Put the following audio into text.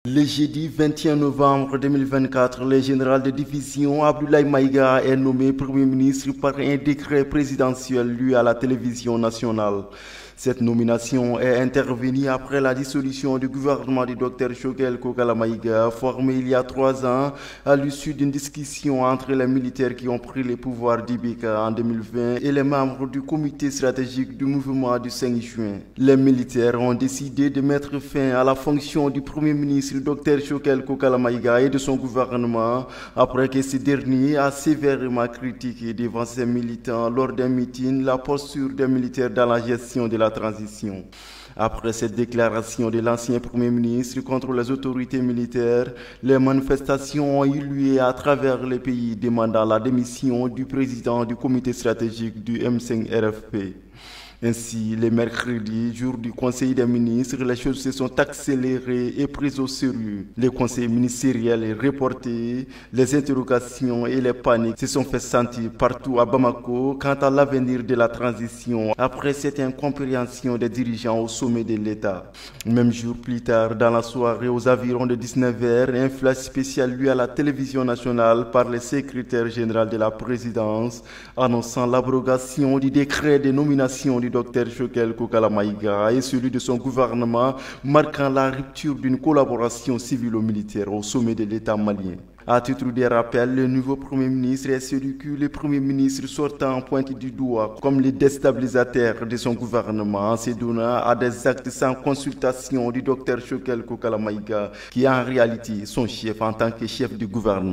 Le jeudi 21 novembre 2024, le général de division Abdoulaye Maïga est nommé Premier ministre par un décret présidentiel lu à la télévision nationale. Cette nomination est intervenue après la dissolution du gouvernement du Dr Choguel Kokala Maïga, formé il y a 3 ans à l'issue d'une discussion entre les militaires qui ont pris les pouvoirs d'Ibeka en 2020 et les membres du comité stratégique du mouvement du 5 juin. Les militaires ont décidé de mettre fin à la fonction du Premier ministre Dr Choguel Kokala Maïga et de son gouvernement après que ce dernier a sévèrement critiqué devant ses militants lors d'un meeting la posture des militaires dans la gestion de la transition. Après cette déclaration de l'ancien Premier ministre contre les autorités militaires, les manifestations ont eu lieu à travers le pays demandant la démission du président du comité stratégique du M5-RFP. Ainsi, le mercredi, jour du Conseil des ministres, les choses se sont accélérées et prises au sérieux. Le Conseil ministériel est reporté, les interrogations et les paniques se sont fait sentir partout à Bamako quant à l'avenir de la transition après cette incompréhension des dirigeants au sommet de l'État. Même jour plus tard, dans la soirée aux environs de 19h, un flash spécial lu à la télévision nationale par le secrétaire général de la présidence annonçant l'abrogation du décret de nomination du Dr Choguel Kokala Maïga et celui de son gouvernement, marquant la rupture d'une collaboration civilo-militaire au sommet de l'État malien. À titre de rappel, le nouveau Premier ministre est celui que le Premier ministre sortant pointe du doigt comme le déstabilisateur de son gouvernement en se donnant à des actes sans consultation du Dr Choguel Kokala Maïga, qui est en réalité son chef en tant que chef du gouvernement.